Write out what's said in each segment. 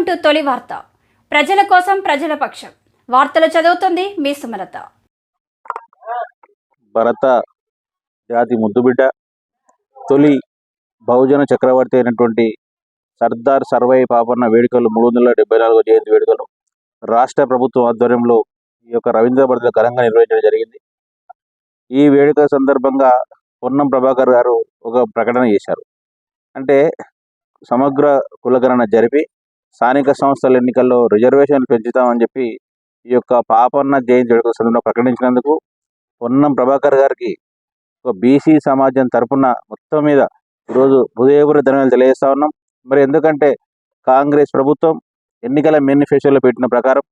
To తొలి వార్త. ప్రజల కోసం ప్రజల పక్షం. వార్తలు చదువుతుంది మీ సుమలత. భరత జాతి ముద్దుబిడ్డ, తొలి బహుజన చక్రవర్తి అయినటువంటి సర్దార్ సర్వై పాపన్న వేడుకలు 374వ జయంతి వేడుకలు రాష్ట్ర ప్రభుత్వం ఆధ్వర్యంలో ఈ యొక్క రవీంద్ర భారతిలో ఘనంగా నిర్వహించడం జరిగింది. ఈ వేడుక సందర్భంగా పొన్నం ప్రభాకర్ గారు ఒక ప్రకటన చేశారు. అంటే సమగ్ర కులగణన జరిపి స్థానిక సంస్థల ఎన్నికల్లో రిజర్వేషన్లు పెంచుతామని చెప్పి ఈ యొక్క పాపన్న జయంతి వేడుకల సందర్భంగా ప్రకటించినందుకు పొన్నం ప్రభాకర్ గారికి ఒక బీసీ సమాజం తరఫున మొత్తం మీద ఈరోజు హృదయపూర్వక ధన్యవాదాలు తెలియజేస్తా ఉన్నాం. మరి ఎందుకంటే కాంగ్రెస్ ప్రభుత్వం ఎన్నికల మేనిఫెస్టోలో పెట్టిన ప్రకారం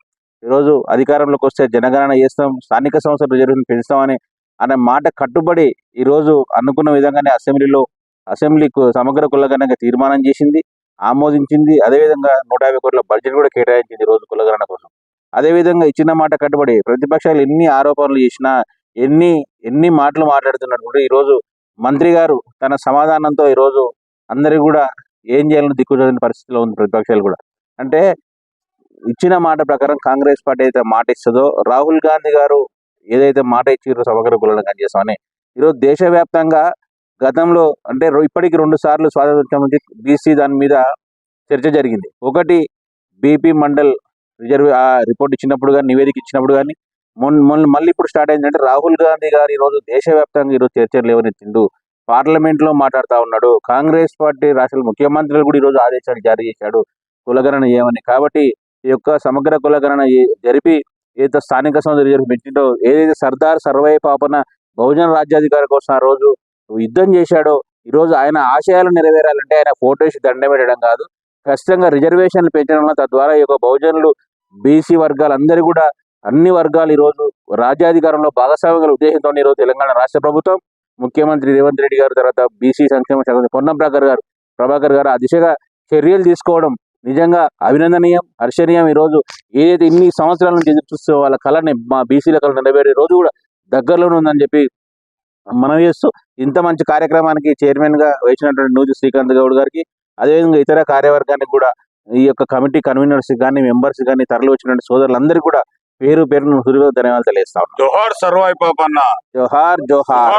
ఈరోజు అధికారంలోకి వస్తే జనగణన చేస్తాం, స్థానిక సంస్థల రిజర్వేషన్ పెంచుతామని అనే మాట కట్టుబడి ఈరోజు అనుకున్న విధంగానే అసెంబ్లీ సమగ్ర కులగణనగా తీర్మానం చేసింది, ఆమోదించింది. అదేవిధంగా 150 కోట్ల బడ్జెట్ కూడా కేటాయించింది ఈ రోజు కులగణన కోసం. అదేవిధంగా ఇచ్చిన మాట కట్టుబడి ప్రతిపక్షాలు ఎన్ని ఆరోపణలు చేసినా ఎన్ని మాటలు మాట్లాడుతున్నట్టు ఈరోజు మంత్రి గారు తన సమాధానంతో ఈరోజు అందరికీ కూడా ఏం చేయాలని దిక్కుచోని పరిస్థితిలో ఉంది ప్రతిపక్షాలు కూడా. అంటే ఇచ్చిన మాట ప్రకారం కాంగ్రెస్ పార్టీ అయితే మాట ఇస్తుందో, రాహుల్ గాంధీ గారు ఏదైతే మాట ఇచ్చారో సమగ్ర కులగణన చేస్తామని ఈరోజు దేశవ్యాప్తంగా గతంలో అంటే ఇప్పటికి 2 సార్లు స్వాతంత్రం నుంచి బీసీ దాని మీద చర్చ జరిగింది. ఒకటి బీపీ మండల్ రిపోర్ట్ ఇచ్చినప్పుడు కానీ, నివేదిక ఇచ్చినప్పుడు కానీ, మళ్ళీ ఇప్పుడు స్టార్ట్ అయిందంటే రాహుల్ గాంధీ గారు ఈరోజు దేశవ్యాప్తంగా ఈరోజు చర్చలు లేవనెత్తిండు, పార్లమెంట్లో మాట్లాడుతూ ఉన్నాడు. కాంగ్రెస్ పార్టీ రాష్ట్ర ముఖ్యమంత్రులు కూడా ఈరోజు ఆదేశాలు జారీ చేశాడు కులగణన చేయమని. కాబట్టి ఈ యొక్క సమగ్ర కులగణన జరిపి ఏదైతే స్థానిక సంస్థ రిజర్వేషన్ పెట్టిందో, ఏదైతే సర్దార్ సర్వై పాపన బహుజన రాజ్యాధికారి కోసం ఆ రోజు యుద్ధం చేశాడో, ఈరోజు ఆయన ఆశయాలు నెరవేరాలంటే ఆయన ఫోటో వేసి దండం పెట్టడం కాదు, ఖచ్చితంగా రిజర్వేషన్లు పెంచడంలో తద్వారా ఈ యొక్క బహుజనులు బీసీ వర్గాలందరూ కూడా అన్ని వర్గాలు ఈరోజు రాజ్యాధికారంలో భాగస్వామ్య ఉద్దేశంతో ఈరోజు తెలంగాణ రాష్ట్ర ప్రభుత్వం ముఖ్యమంత్రి రేవంత్ రెడ్డి గారు, తర్వాత బీసీ సంక్షేమ శాఖ పొన్నం ప్రభాకర్ గారు ఆ దిశగా చర్యలు తీసుకోవడం నిజంగా అభినందనీయం, హర్షణీయం. ఈరోజు ఏదైతే ఇన్ని సంవత్సరాల నుంచి ఎదురు చూస్తూ వాళ్ళ కళని, మా బీసీల కళ నెరవేరే రోజు కూడా దగ్గరలోనే ఉందని చెప్పి మనం చేస్తూ ఇంత మంచి కార్యక్రమానికి చైర్మన్ గా వేసినటువంటి నూజు శ్రీకాంత్ గౌడ్ గారికి, అదేవిధంగా ఇతర కార్యవర్గానికి కూడా, ఈ యొక్క కమిటీ కన్వీనర్స్ కానీ, మెంబర్స్ కానీ, తరలి వచ్చినటువంటి సోదరులందరికీ కూడా పేరు ధన్యవాదాలు తెలియజేస్తా ఉన్నాం. జోహార్ సర్వై పాపన్న, జోహార్ జోహార్.